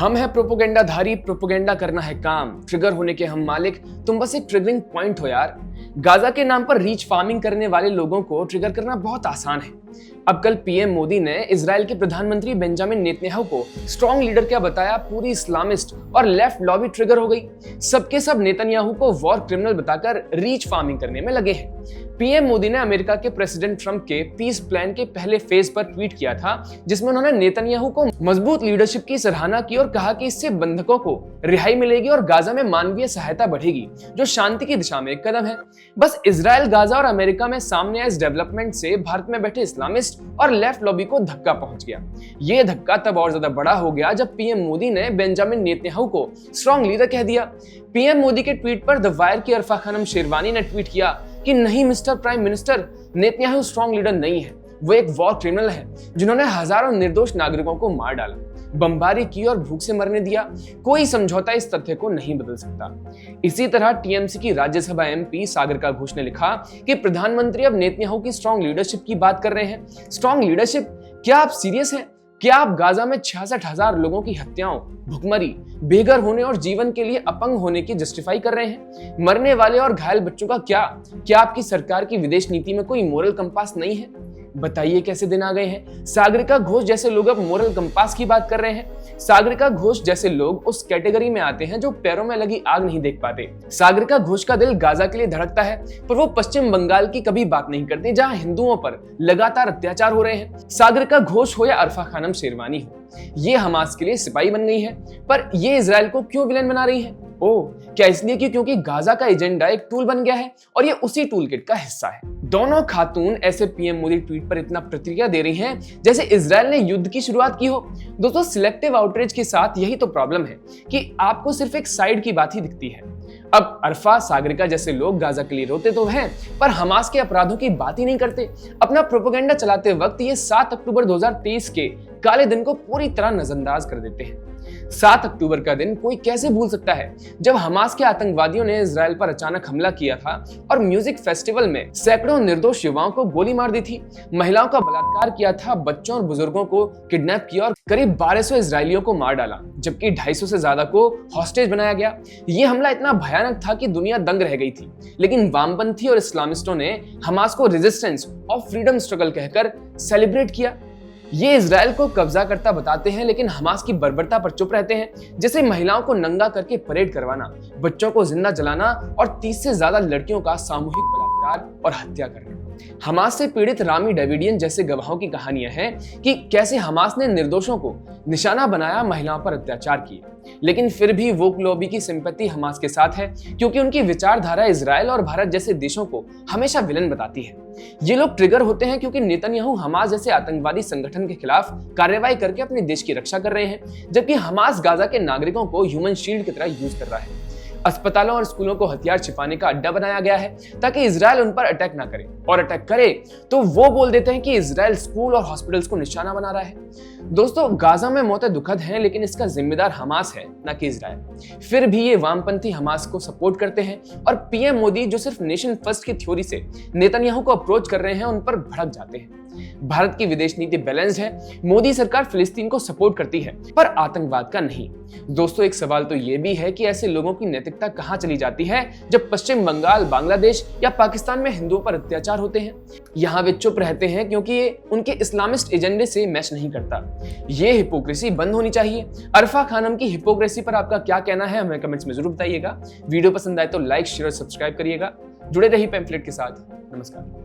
हम है प्रोपोगेंडाधारी, प्रोपोगेंडा करना है काम, ट्रिगर होने के हम मालिक, तुम बस एक ट्रिगरिंग पॉइंट हो यार। गाजा के नाम पर रीच फार्मिंग करने वाले लोगों को ट्रिगर करना बहुत आसान है। अब कल पीएम मोदी ने इजराइल के प्रधानमंत्री बेंजामिन नेतन्याहू को स्ट्रॉन्ग लीडर क्या बताया, पूरी इस्लामिस्ट और लेफ्ट लॉबी ट्रिगर हो गई। सबके सब नेतन्याहू को वॉर क्रिमिनल बताकर रीच फार्मिंग करने में लगे हैं। पीएम मोदी ने अमेरिका के प्रेसिडेंट ट्रंप के पीस प्लान के पहले फेज पर ट्वीट किया था, जिसमें उन्होंने नेतन्याहू को मजबूत लीडरशिप की सराहना की और कहा कि इससे बंधकों को रिहाई मिलेगी और गाजा में मानवीय सहायता बढ़ेगी, जो शांति की दिशा में एक कदम है। बस इजराइल, गाजा और अमेरिका में सामने आए इस डेवलपमेंट से भारत में बैठे इस्लामिस्ट और लेफ्ट लॉबी को धक्का पहुंच गया। ये धक्का तब और ज्यादा बड़ा हो गया जब पीएम मोदी ने बेंजामिन नेतन्याहू को स्ट्रॉन्ग लीडर कह दिया। पीएम मोदी के ट्वीट पर द वायर की अरफा खानम शेरवानी ने ट्वीट किया कि नहीं mister prime minister, Netanyahu strong leader नहीं है, वो एक वॉर क्रिमिनल है जिन्होंने हजारों निर्दोष नागरिकों को मार डाला, बमबारी की और भूख से मरने दिया। कोई समझौता इस तथ्य को नहीं बदल सकता। इसी तरह टीएमसी की राज्यसभा एमपी सागरिका घोष ने लिखा कि प्रधानमंत्री अब नेतन्याहू की स्ट्रॉन्ग लीडरशिप की बात कर रहे हैं। Strong leadership? क्या आप सीरियस हैं? क्या आप गाजा में 66,000 लोगों की हत्याओं, भुखमरी, बेघर होने और जीवन के लिए अपंग होने की जस्टिफाई कर रहे हैं? मरने वाले और घायल बच्चों का क्या आपकी सरकार की विदेश नीति में कोई मोरल कंपास नहीं है? बताइए कैसे दिन आ गए हैं। सागरिका घोष जैसे लोग अब मोरल कंपास की बात कर रहे हैं। सागरिका घोष जैसे लोग उस कैटेगरी में आते हैं जो पैरों में लगी आग नहीं देख पाते। सागरिका घोष का दिल गाजा के लिए धड़कता है, पर वो पश्चिम बंगाल की कभी बात नहीं करते जहां हिंदुओं पर लगातार अत्याचार हो रहे हैं। सागरिका घोष हो या अरफा खानम शेरवानी हो, ये हमास के लिए सिपाही बन गई है, पर ये इजराइल को क्यों विलेन बना रही है? ओह, क्या इसलिए कि क्योंकि गाजा का एजेंडा एक टूल बन गया है और ये उसी टूल किट का हिस्सा है। दोनों खातून ऐसे पीएम मोदी ट्वीट पर इतना प्रतिक्रिया दे रही हैं जैसे इजराइल ने युद्ध की शुरुआत की हो। दोस्तों, सिलेक्टिव आउटरीच के साथ यही तो प्रॉब्लम है कि आपको सिर्फ एक साइड की बात ही दिखती है। अब अरफा, सागरिका जैसे लोग गाजा के लिए रोते तो हैं, पर हमास के अपराधों की बात ही नहीं करते। अपना प्रोपेगेंडा चलाते वक्त ये 7 अक्टूबर 2023 के काले दिन को पूरी तरह नजरअंदाज कर देते हैं। 7 अक्टूबर का दिन कोई कैसे भूल सकता है, जब हमास के आतंकवादियों ने इजराइल पर अचानक हमला किया था और म्यूजिक फेस्टिवल में सैकड़ों निर्दोष युवाओं को गोली मार दी थी, महिलाओं का बलात्कार किया था, बच्चों और बुजुर्गों को किडनैप किया और करीब 1200 इजरायलियों को मार डाला, जबकि 250 से ज्यादा को हॉस्टेज बनाया गया। ये हमला इतना भयानक था कि दुनिया दंग रह गई थी, लेकिन वामपंथी और इस्लामिस्टों ने हमास को रेजिस्टेंस ऑफ फ्रीडम स्ट्रगल कहकर सेलिब्रेट किया। ये इजराइल को कब्जा करता बताते हैं, लेकिन हमास की बर्बरता पर चुप रहते हैं, जैसे महिलाओं को नंगा करके परेड करवाना, बच्चों को जिंदा जलाना और 30 से ज्यादा लड़कियों का सामूहिक बलात्कार और हत्या करना। हमास से पीड़ित रामी डेविडियन जैसे गवाहों की कहानियां हैं कि कैसे हमास ने निर्दोषों को निशाना बनाया, महिलाओं पर अत्याचार किए, लेकिन फिर भी वोक लॉबी की सिंपैथी हमास के साथ है, क्योंकि उनकी विचारधारा इजराइल और भारत जैसे देशों को हमेशा विलन बताती है। ये लोग ट्रिगर होते हैं क्योंकि नेतन्याहू हमास जैसे आतंकवादी संगठन के खिलाफ कार्रवाई करके अपने देश की रक्षा कर रहे हैं, जबकि हमास गाजा के नागरिकों को ह्यूमन शील्ड की तरह यूज कर रहा है। अस्पतालों और स्कूलों को हथियार छिपाने का अड्डा बनाया गया है ताकि इजराइल उन पर अटैक ना करे, और अटैक करे तो वो बोल देते हैं कि इजराइल स्कूल और हॉस्पिटल्स को निशाना बना रहा है। दोस्तों, गाजा में मौतें दुखद हैं, लेकिन इसका जिम्मेदार हमास है, न कि इजराइल। फिर भी ये वामपंथी हमास को सपोर्ट करते हैं और पीएम मोदी जो सिर्फ नेशन फर्स्ट की थ्योरी से नेतन्याहू को अप्रोच कर रहे हैं, उन पर भड़क जाते हैं। भारत की विदेश नीति बैलेंस्ड है। मोदी सरकार फिलिस्तीन को सपोर्ट करती है, पर आतंकवाद का नहीं। दोस्तों, एक सवाल तो ये भी है कि ऐसे लोगों की नैतिकता कहां चली जाती है जब पश्चिम बंगाल, बांग्लादेश या पाकिस्तान में हिंदुओं पर अत्याचार होते हैं। यहाँ वे चुप रहते हैं क्योंकि ये उनके इस्लामिस्ट एजेंडे से मैच नहीं करता। ये हिपोक्रेसी बंद होनी चाहिए। अरफा खानम की हिपोक्रेसी पर आपका क्या कहना है, हमें कमेंट्स में जरूर बताइएगा। वीडियो पसंद आए तो लाइक, शेयर और सब्सक्राइब करिएगा। जुड़े रहिए पैम्फलेट के साथ। नमस्कार।